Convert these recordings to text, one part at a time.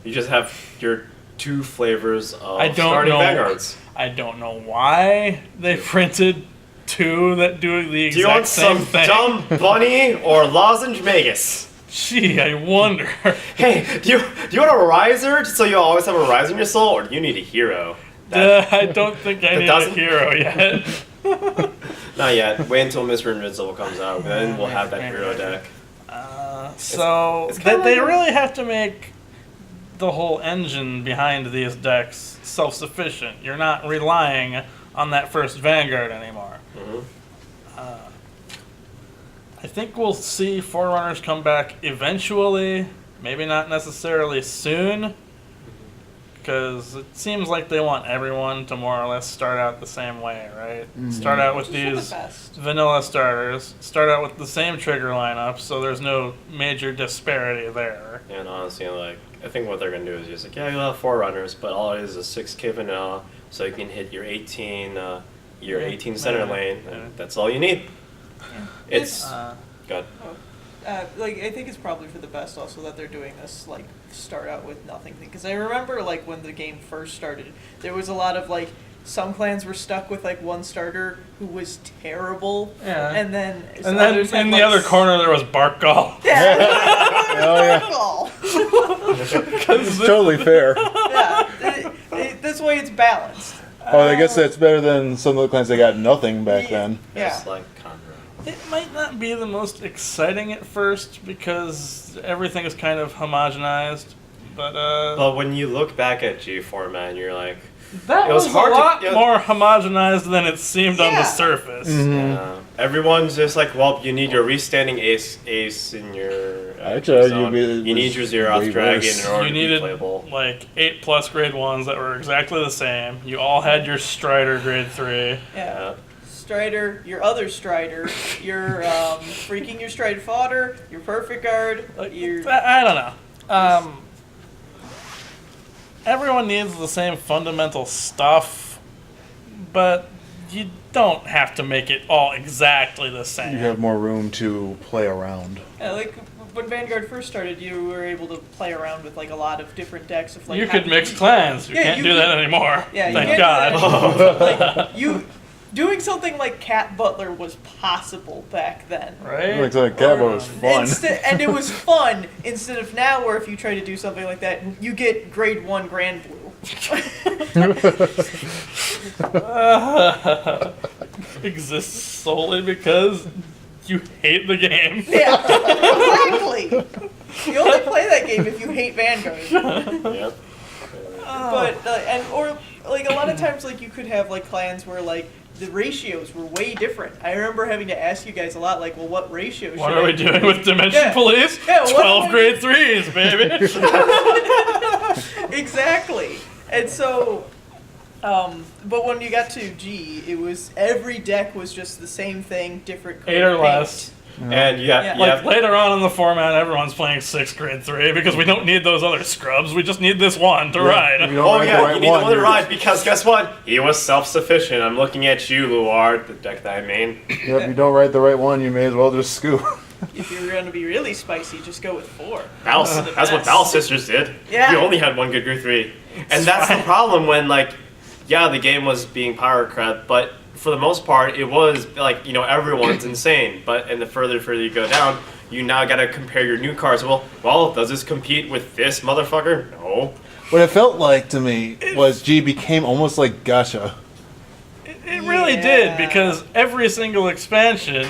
You just have your 2 flavors of I don't starting know. Vanguards. I don't know why they printed 2 that do the Do you exact want same some thing. dumb bunny or lozenge magus? Gee, I wonder. Hey, do you want a riser so you always have a riser in your soul, or do you need a hero? I don't think I need a doesn't- hero yet. Not yet. Wait until Mr. Invincible comes out, then we'll have that hero deck. So it's kinda they like a- really have to make the whole engine behind these decks self-sufficient. You're not relying on that first Vanguard anymore. Mm-hmm. I think we'll see Forerunners come back eventually, maybe not necessarily soon, because it seems like they want everyone to more or less start out the same way, right? Start out with Which is for the these best. vanilla starters, start out with the same trigger lineup, so there's no major disparity there. And honestly, like, I think what they're gonna do is just like, yeah, you'll have 4 runners, but all it is 6K vanilla, so you can hit your 18 center Yeah. lane, Yeah. and that's all you need. It's good. Like, I think it's probably for the best also that they're doing this, like, start out with nothing thing. Because I remember, like, when the game first started, there was a lot of, like, some clans were stuck with, like, one starter who was terrible. Yeah. And then And then others had, in the like, other corner there was Barkgall. Yeah. Oh, It's totally fair. Yeah. This way it's balanced. Oh, I guess that's better than some of the clans that got nothing back then. Yeah. Just like Conrad. It might not be the most exciting at first because everything is kind of homogenized, but But when you look back at G format, you're like, that it was was hard a to- lot it was- more homogenized than it seemed on the Yeah. surface. everyone's just like, well, you need your restanding ace in your Actually, zone. You need your Zeroth way dragon worse. in order You to be needed playable. like 8+ grade 1s that were exactly the same. You all had your Strider grade 3. Yeah. Strider, your other Strider, your freaking your Strider fodder, your perfect guard, your I don't know. Everyone needs the same fundamental stuff, but you don't have to make it all exactly the same. You have more room to play around. like when Vanguard first started, you were able to play around with like a lot of different decks of like. You could having- mix clans. You Yeah, can't you do could- that anymore. Yeah, you Thank can't God. do that. Like you doing something like Cat Butler was possible back then. Right? Looks like Cabo was fun. And it was fun instead of now, where if you try to do something like that, you get grade 1 Grand Blue. Exists solely because you hate the game. Yeah, exactly. You only play that game if you hate Vanguard. Yep. But or like a lot of times, like you could have like clans where like the ratios were way different. I remember having to ask you guys a lot, like, well, what ratio? What should are I we do? doing with Dimension Yeah. Police? Yeah, what 12 am I- grade 3s, baby. Exactly. And so, but when you got to G, it was every deck was just the same thing, different. 8 or paint. less. And Yeah. Like later on in the format, everyone's playing 6 grade 3 because we don't need those other scrubs. We just need this one to If ride. you don't Oh ride yeah, the right you need one, the one to you're- ride because guess what? He was self-sufficient. I'm looking at you, Luard, the deck that I made. Yep, if you don't ride the right one, you may as well just scoop. If you're going to be really spicy, just go with 4. That's what Val Sisters did. Yeah. You only had one good grade 3. And that's the problem when, like, yeah, the game was being power crept, but for the most part, it was, like, everyone's insane. But and the further you go down, you now gotta compare your new cards. Well, does this compete with this motherfucker? No. What it felt like to me was G became almost like gacha. It really Yeah. did because every single expansion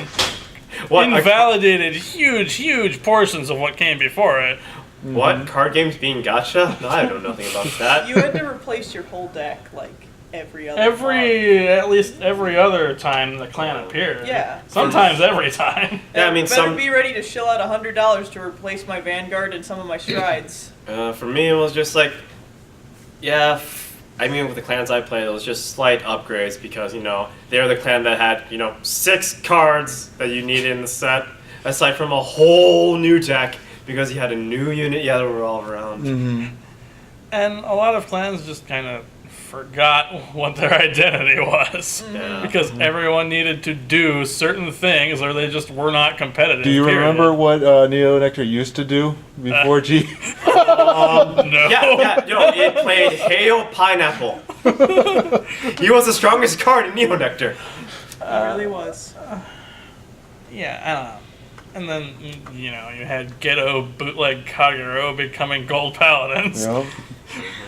invalidated huge portions of what came before it. What? Card games being gacha? No, I know nothing about that. You had to replace your whole deck like every other. At least every other time the clan appeared. Yeah. Sometimes every time. Yeah, I mean, better be ready to shell out $100 to replace my Vanguard and some of my strides. For me, it was just like, yeah. I mean, with the clans I played, it was just slight upgrades because they're the clan that had 6 cards that you needed in the set, aside from a whole new deck because you had a new unit you had to revolve around. And a lot of clans just kind of forgot what their identity was Yeah. because everyone needed to do certain things or they just were not competitive. Do you period. remember what Neo Nectar used to do before G? No. It played Hail Pineapple. He was the strongest card in Neo Nectar. It really was. Yeah, I don't know. And then, you had Ghetto Bootleg Kagero becoming Gold Paladins. Yep.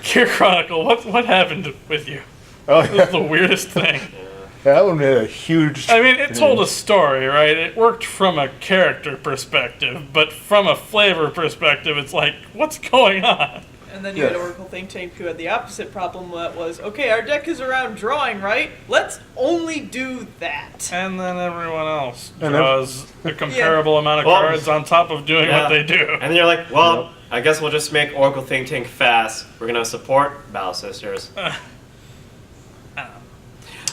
Gear Chronicle, what happened with you? Oh, It was the weirdest thing. that one had a huge. I mean, it told a story, right? It worked from a character perspective, but from a flavor perspective, it's like, what's going on? And then you had Oracle Think Tank who had the opposite problem that was, okay, our deck is around drawing, right? Let's only do that. And then everyone else And draws a comparable amount of cards on top of doing what they do. And then you're like, well, I guess we'll just make Oracle Think Tank fast. We're going to support Battle Sisters.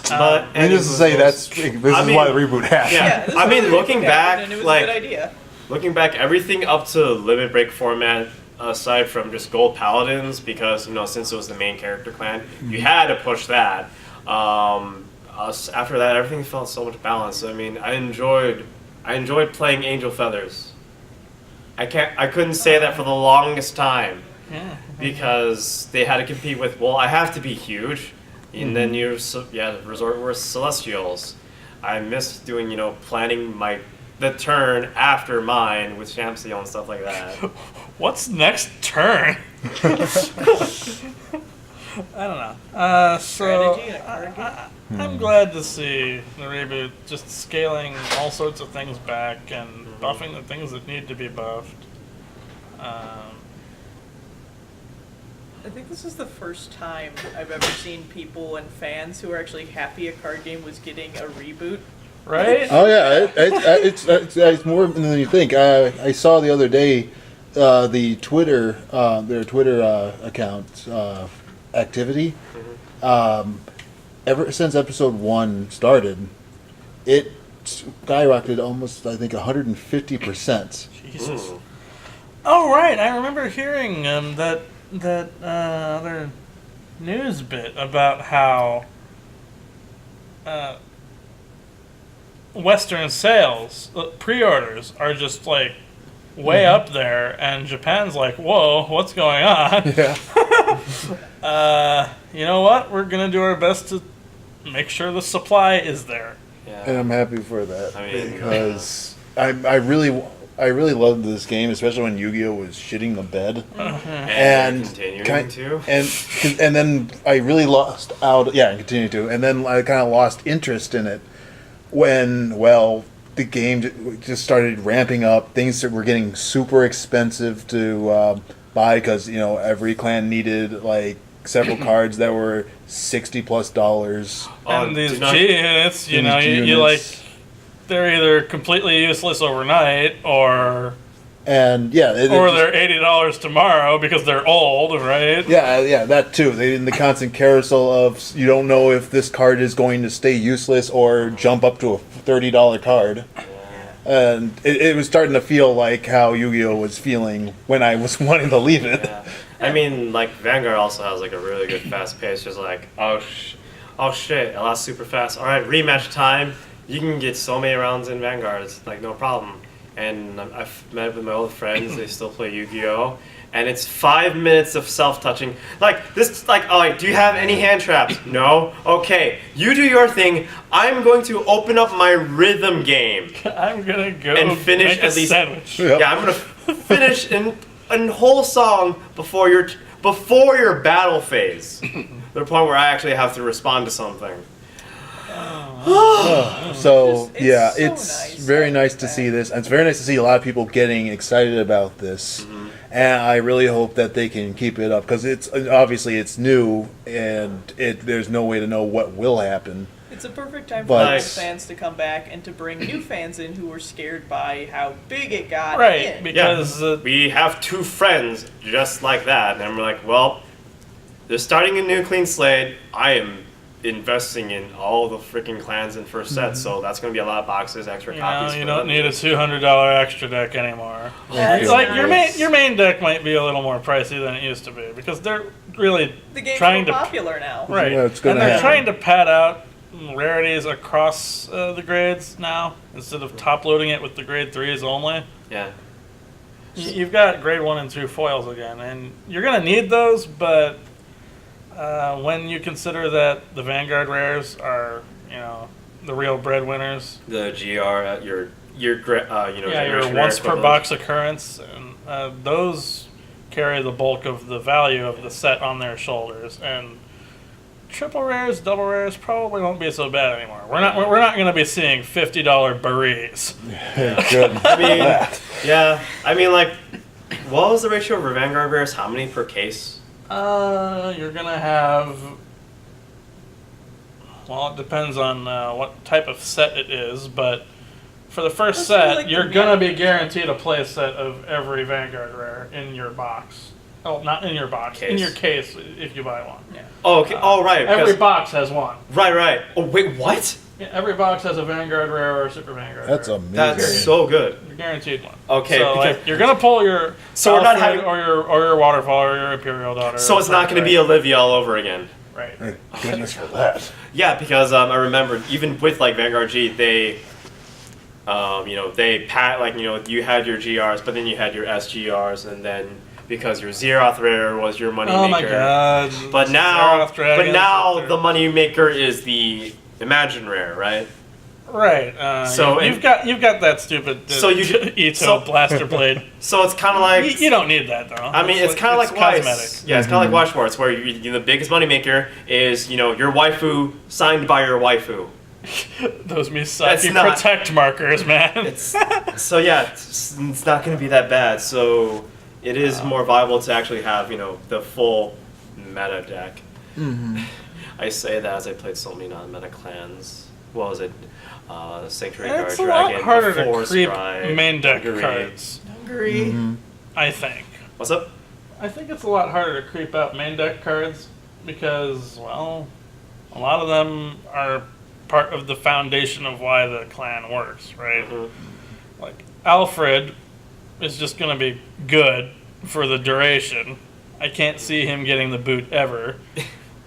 But Needless to say, this is why the reboot happened. Yeah, this I is mean, what looking happened, back, and it was like a good idea. looking back, everything up to Limit Break format, aside from just Gold Paladins, because since it was the main character clan, you had to push that. After that, everything felt so much balanced. I mean, I enjoyed playing Angel Feathers. I couldn't say that for the longest time because they had to compete with. Well, I have to be huge. And then resort with Celestials. I miss doing, planning the turn after mine with Shamsiel and stuff like that. What's next turn? I don't know. Strategy and a card game. I'm glad to see the reboot just scaling all sorts of things back and buffing the things that need to be buffed. I think this is the first time I've ever seen people and fans who are actually happy a card game was getting a reboot. Right? Oh yeah, it's more than you think. I saw the other day the Twitter their Twitter account activity. Ever since episode 1 started, it skyrocketed almost 150%. Jesus. Oh right, I remember hearing that other news bit about how Western sales, pre-orders, are just like way up there, and Japan's like, whoa, what's going on? Yeah. You know what? We're gonna do our best to make sure the supply is there. Yeah. And I'm happy for that because yeah. I really loved this game, especially when Yu-Gi-Oh was shitting the bed. And continuing to. And then I really lost out. Yeah, and continue to. And then I kind of lost interest in it when the game just started ramping up. Things were getting super expensive to buy because every clan needed like several cards that were $60+. And these G units, you like, they're either completely useless overnight or they're $80 tomorrow because they're old, right? Yeah, that too. They in the constant carousel of you don't know if this card is going to stay useless or jump up to a $30 card. And it was starting to feel like how Yu-Gi-Oh was feeling when I was wanting to leave it. Yeah. I mean, like, Vanguard also has, like, a really good fast pace. Just like, oh shit, it lasts super fast. All right, rematch time. You can get so many rounds in Vanguard. It's, like, no problem. And I've met with my old friends. They still play Yu-Gi-Oh! And it's 5 minutes of self-touching. Like, this, like, oh, like, do you have any hand traps? No? Okay, you do your thing. I'm going to open up my rhythm game. I'm gonna go and finish make at a least. sandwich. Yep. Yeah, I'm gonna finish a whole song before your battle phase. The point where I actually have to respond to something. So It's yeah, so it's nice very having nice to that. see this. And it's very nice to see a lot of people getting excited about this. And I really hope that they can keep it up because it's obviously it's new and there's no way to know what will happen. It's a perfect time for But- old fans to come back and to bring new fans in who were scared by how big it got. Right, in. because We have 2 friends just like that, and we're like, well, they're starting a new clean slate. I am investing in all the freaking clans in first set, so that's going to be a lot of boxes, extra copies. you for don't them. need a $200 extra deck anymore. That's It's like nice. your main deck might be a little more pricey than it used to be because they're really The game's trying more to popular now. right, Yeah, it's gonna and they're happen. trying to pad out rarities across the grades now instead of top loading it with the grade 3s only. Yeah. You've got grade 1 and 2 foils again, and you're going to need those, but when you consider that the Vanguard rares are, the real breadwinners. The GR, your your generation once rare per box occurrence, and those carry the bulk of the value of the set on their shoulders, and triple rares, double rares probably won't be so bad anymore. We're not going to be seeing $50 berets. Good. I mean, like, what was the ratio for Vanguard rares? How many per case? You're gonna have. Well, it depends on what type of set it is, but for the first set, like you're gonna be guaranteed a play set of every Vanguard rare in your box. Oh, not in your box, in your case if you buy one. Yeah. Oh, okay. Right. Every box has one. Right. Oh, wait, what? Yeah, every box has a Vanguard rare or a Super Vanguard. That's rare. amazing. That's so good. You're guaranteed one. Okay, so because- like, you're gonna pull your So we're not Alfred having- or your Waterfall or your Imperial Daughter. So it's not going to be Olivia all over again. right. Thank goodness for that. Yeah, because I remember even with like Vanguard G, they, you had your GRs, but then you had your SGRs, and then because your Zeroth rare was your money Oh maker. my god. But now, Zeroth Dragons up the there. money maker is the Imagine rare, right? Right. So you've got that stupid So you ju- Ito so- blaster blade. So it's kind of like You don't need that though. I mean, it's kind of like cosmetic. Weiss. Yeah, it's kind of like Watch Sports, where the biggest moneymaker is your waifu signed by your waifu. Those That's Misaki not- protect markers, man. It's it's not going to be that bad. So it is more viable to actually have the full meta deck. I say that as I played so many non-meta clans. What was it? Sanctuary Guard It's a lot Dragon, harder the to Force creep Scribe, main deck Hungary. cards. Hungry. I think. What's up? I think it's a lot harder to creep out main deck cards because, well, a lot of them are part of the foundation of why the clan works, right? Like, Alfred is just going to be good for the duration. I can't see him getting the boot ever.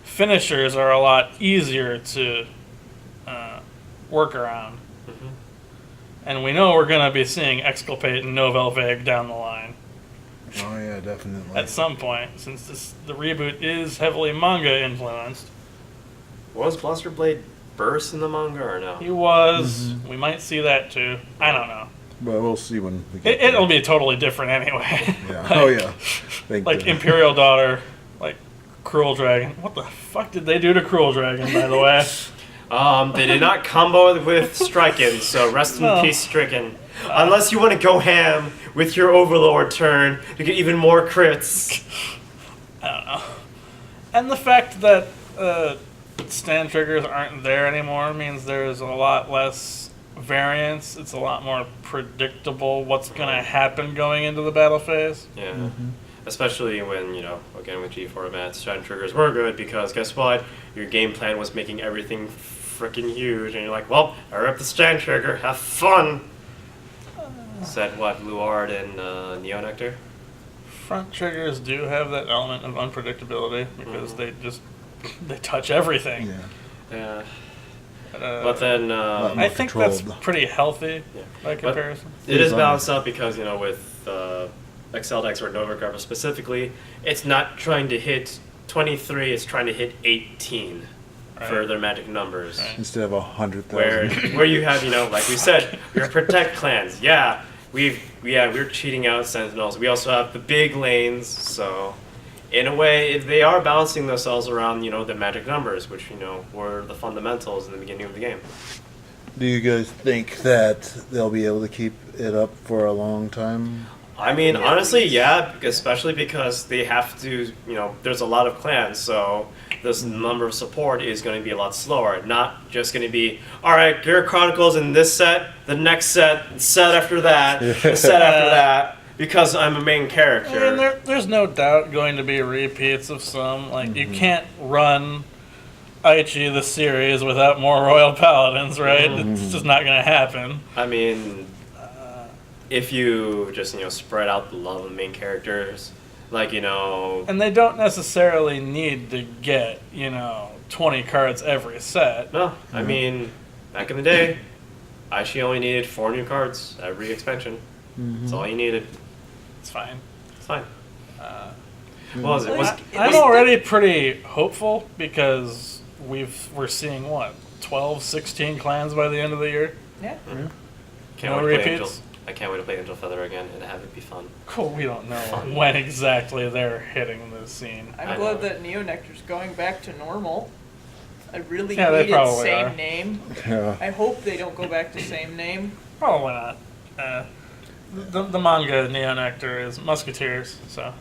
Finishers are a lot easier to work around. And we know we're going to be seeing Exculpate and Novel Vague down the line Oh yeah, definitely. at some point, since the reboot is heavily manga influenced. Was Blaster Blade burst in the manga or no? He was. We might see that too. I don't know. But we'll see when we get It'll be totally different anyway. Yeah. Oh yeah. Thank Like you. Imperial Daughter, like Cruel Dragon. What the fuck did they do to Cruel Dragon, by the way? They did not combo with Striken, so rest in No. peace, Stricken. Unless you want to go ham with your Overlord turn to get even more crits. I don't know. And the fact that stand triggers aren't there anymore means there's a lot less variance. It's a lot more predictable what's going to happen going into the battle phase. Yeah. Especially when, again with G formats, shine triggers were good because guess what? Your game plan was making everything freaking huge, and you're like, well, I rip the stand trigger, have fun! Said what, Luard and Neo Nectar? Front triggers do have that element of unpredictability because they touch everything. Yeah. Yeah. But then, I think that's controlled. pretty healthy Yeah. by comparison. it is balanced out because, with Excel decks or Nova Grapple specifically, it's not trying to hit 23, it's trying to hit 18 for Right. their magic numbers. Right. Instead of 100,000. Where you have, like we said, your protect clans. Yeah, we're cheating out Sentinels. We also have the big lanes, so in a way they are balancing themselves around, the magic numbers, which, were the fundamentals in the beginning of the game. Do you guys think that they'll be able to keep it up for a long time? I mean, honestly, yeah, especially because they have to, there's a lot of clans, so this number of support is going to be a lot slower. Not just going to be, all right, Gear Chronicles in this set, the next set, the set after that, the set after that, because I'm a main character. And there's no doubt going to be repeats of some. Like, you can't run Aichi the series without more Royal Paladins, right? It's just not going to happen. I mean, if you just, spread out the love of the main characters, like, And they don't necessarily need to get, 20 cards every set. no, I mean, back in the day, Aichi only needed 4 new cards every expansion. That's all you needed. It's fine. It's fine. Uh, What was it? Was, I'm already pretty hopeful because we're seeing what 12, 16 clans by the end of the year. Yeah. can't No wait to play repeats? Angel. I can't wait to play Angel Feather again and have it be fun. Cool. We don't know Fun. when exactly they're hitting the scene. I'm I glad know. that Neonectar's going back to normal. I really Yeah, they need its probably same are. name. Yeah. I hope they don't go back to same name. Probably not. The manga Neonectar is Musketeers, so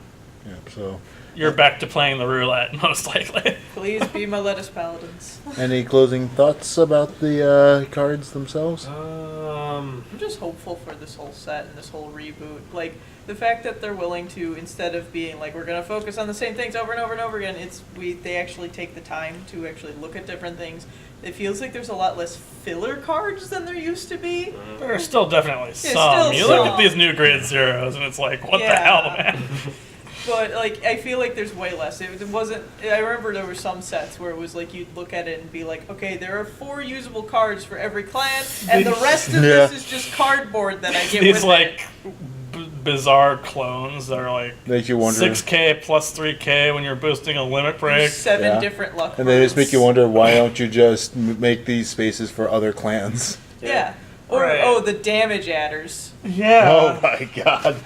Yeah. So, you're back to playing the roulette most likely. Please be my lettuce paladins. any closing thoughts about the cards themselves? I'm just hopeful for this whole set and this whole reboot. Like, the fact that they're willing to, instead of being like, we're going to focus on the same things over and over and over again, they actually take the time to actually look at different things. It feels like there's a lot less filler cards than there used to be. There are still definitely some. still You look at some. these new grade zeros, and it's like, what the Yeah. hell, man? But, like, I feel like there's way less. It wasn't... I remember there were some sets where it was like, you'd look at it and be like, okay, there are 4 usable cards for every clan, and the rest of Yeah. this is just cardboard that I get These with like it. bizarre clones that are like Make you wonder. 6K plus 3K when you're boosting a limit break. There's 7 Yeah. different luck And they just moves. make you wonder, why don't you just make these spaces for other clans? Yeah. Or, Right. oh, the damage adders. Yeah. Oh my god.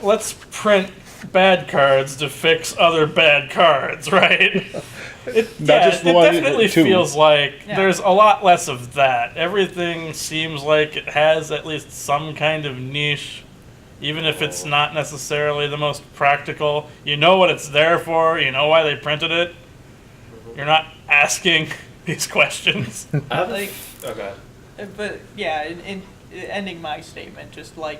Let's print bad cards to fix other bad cards, right? It, Not just it one, definitely two. feels like Yeah. there's a lot less of that. Everything seems like it has at least some kind of niche, even if it's not necessarily the most practical. You know what it's there for, you know why they printed it. You're not asking these questions. I have Like- okay. But, yeah, in ending my statement, just like,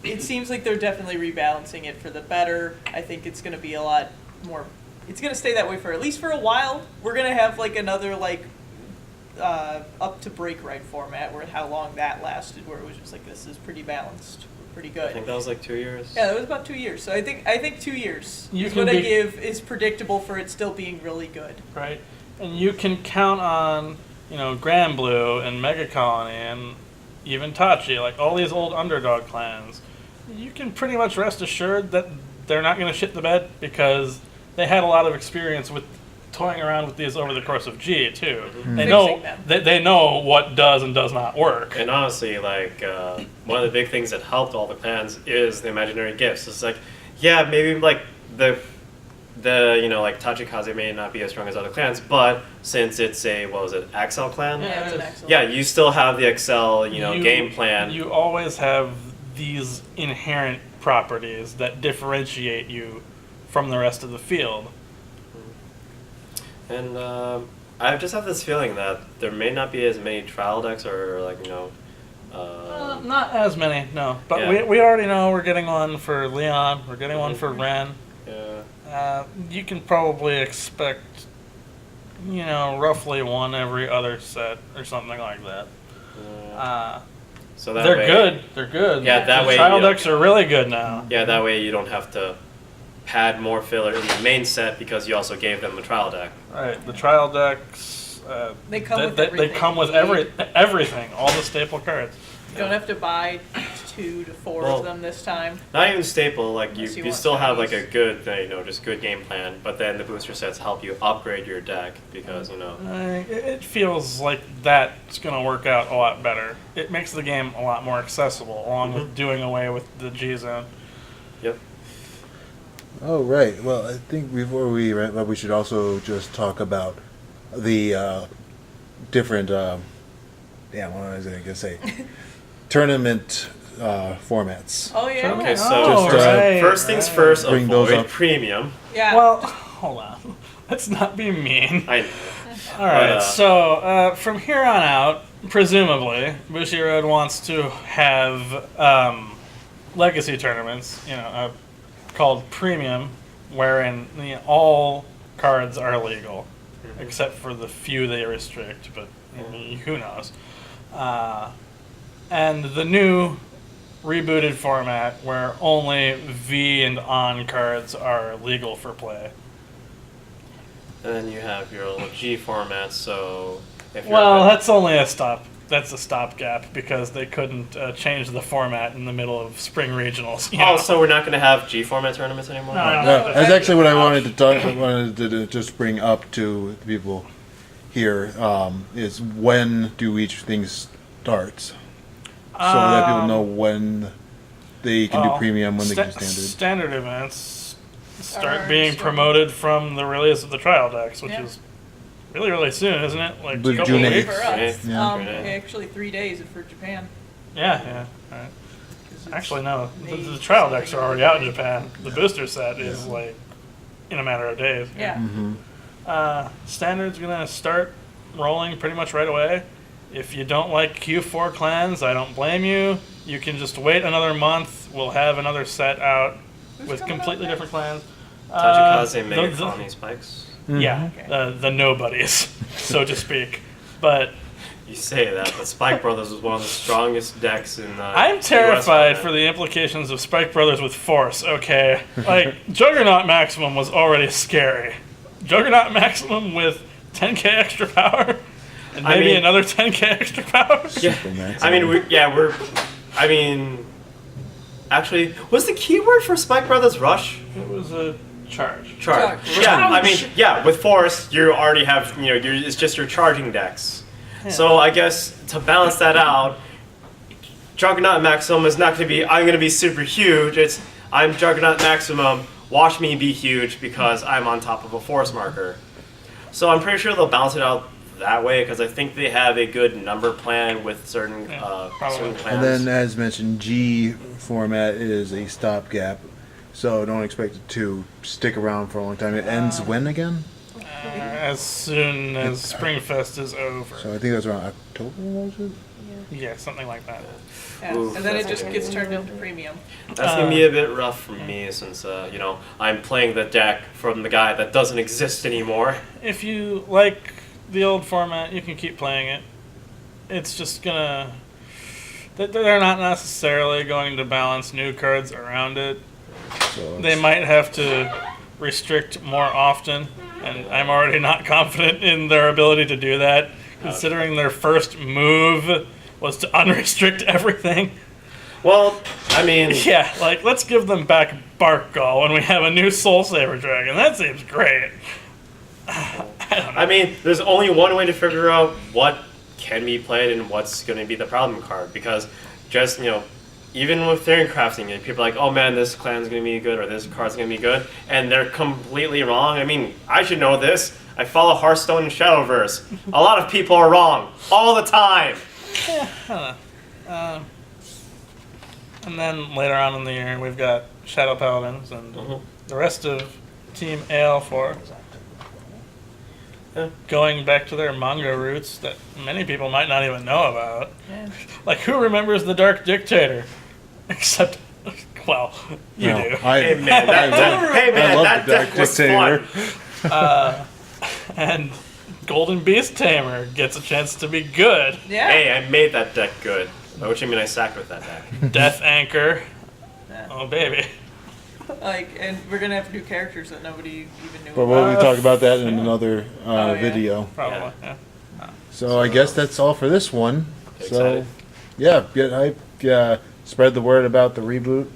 it seems like they're definitely rebalancing it for the better. I think it's going to be a lot more... It's going to stay that way for at least for a while. We're going to have, like, another, like, up to break right format, where how long that lasted, where it was just like, this is pretty balanced, pretty I think good. that was like 2 years. Yeah, that was about 2 years. So I think 2 years You is can what I be- give is predictable for it still being really good. Right? And you can count on, Grand Blue and Mega Colony and even Tachi, like all these old underdog clans. You can pretty much rest assured that they're not going to shit the bed because they had a lot of experience with toying around with these over the course of G too. They know Fixing them. they know what does and does not work. And honestly, like one of the big things that helped all the clans is the imaginary gifts. It's like, yeah, maybe like the like Tachikaze may not be as strong as other clans, but since it's a XL clan? Yeah, it's an excellent. Yeah, you still have the XL, game plan. You always have these inherent properties that differentiate you from the rest of the field. And I just have this feeling that there may not be as many trial decks or Not as many, no. But Yeah. we already know we're getting one for Leon. We're getting one for Ren. yeah. You can probably expect, roughly one every other set or something like that. So that They're way, good. They're good. Yeah, that the way trial you don't- decks are really good now. Yeah, that way you don't have to pad more filler in the main set because you also gave them a trial deck. Right. The trial decks. They come with they everything come with you need. everything, all the staple cards. You don't have to buy 2 to 4 Well, of them this time. Not even staple, like Unless you you want still have like a Chinese. good, just good game plan, but then the booster sets help you upgrade your deck because, It feels like that's going to work out a lot better. It makes the game a lot more accessible, along with doing away with the G zone. yep. Oh, right. Well, I think before we wrap up, we should also just talk about the different, what was I going to say? Tournament formats. Oh yeah. Okay, so Just, first things first, bring those avoid up. premium. Yeah. Well, hold on. Let's not be mean. I know. All right, But, so from here on out, presumably, Bushiroad wants to have legacy tournaments, called premium, wherein all cards are legal, except for the few they restrict, but who knows. And the new rebooted format where only V and on cards are legal for play. And then you have your little G format, so if you're Well, that's only a that's a stopgap because they couldn't change the format in the middle of spring regionals. Oh, so we're not going to have G format tournaments anymore? No. Yeah, that's actually what I wanted to talk. I wanted to just bring up to the people here is when do each thing starts, so that people know when they can do premium, when they can do standard. Standard events start Are being starting. promoted from the release of the trial decks, which Yeah. is really, really soon, isn't it? Like Believe a couple June of 8th. weeks. For us, Yeah. actually 3 days for Japan. Yeah. Right. 'Cause it's Actually, no. The May trial decks are something. already out in Japan. The booster set is like in a matter of days. Yeah. Standard's gonna start rolling pretty much right away. If you don't like Q4 clans, I don't blame you. You can just wait another month. We'll have another set out Who's with coming out completely next? different clans. Tajikaze, Mega the- Colony Spikes. Yeah, Okay. the nobodies, so to speak. But You say that, but Spike Brothers was one of the strongest decks in. I'm US terrified format. for the implications of Spike Brothers with Force, okay? Like, Juggernaut Maximum was already scary. Juggernaut Maximum with 10k extra power, and I maybe mean- another 10k extra power? Yeah. I mean, I mean, actually, was the keyword for Spike Brothers Rush? It was a charge. Charge. Charge. Yeah, I Ouch. mean, yeah, with Force, you already have, it's just your charging decks. So I guess to balance that out, Juggernaut Maximum is not going to be, I'm going to be super huge. It's, I'm Juggernaut Maximum, watch me be huge because I'm on top of a Force marker. So I'm pretty sure they'll balance it out that way because I think they have a good number plan with certain, probably. certain plans. And then, as mentioned, G format is a stopgap, so don't expect it to stick around for a long time. It ends when again? As soon as Springfest is over. So I think that's around October, was it? Yeah, something like that. Yeah. Oof, And then it that's just gets turned into premium. That's gonna be a bit rough for me since I'm playing the deck from the guy that doesn't exist anymore. If you like the old format, you can keep playing it. It's just gonna... They're not necessarily going to balance new cards around it. So They might have to restrict more often, and I'm already not confident in their ability to do that, considering their first move was to unrestrict everything. Well, I mean, Yeah, like, let's give them back Bark Gall when we have a new Soul Saber Dragon. That seems great. I mean, there's only one way to figure out what can be played and what's going to be the problem card because just even with theory crafting, people are like, oh man, this clan's going to be good or this card's going to be good, and they're completely wrong. I mean, I should know this. I follow Hearthstone and Shadowverse. A lot of people are wrong all the time. And then later on in the year, we've got Shadow Paladins and the rest of Team AL4 Yeah. going back to their manga roots that many people might not even know about. Yeah. Like, who remembers the Dark Dictator? Except, well, you no, do. Hey man, that love the deck Dark was Dictator. fun. And Golden Beast Tamer gets a chance to be good. Yeah. Hey, I made that deck good. By which I mean I sacked with that deck. Death Anchor. Yeah. Oh, baby. And we're gonna have new characters that nobody even knew But about. we'll talk about that in another yeah. video. Probably, yeah. So I guess that's all for this one. So Excited. yeah, get hype. Yeah, spread the word about the reboot,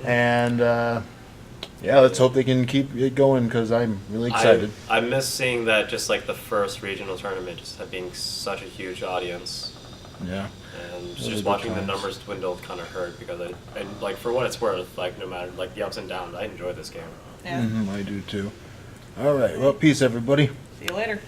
and yeah, let's hope they can keep it going because I'm really excited. I miss seeing that just like the first regional tournament just being such a huge audience. Yeah. And Those just are good watching the times. numbers dwindle kind of hurt because and like for what it's worth, like no matter like the ups and downs, I enjoy this game. Yeah. I do too. All right. Well, peace, everybody. See you later.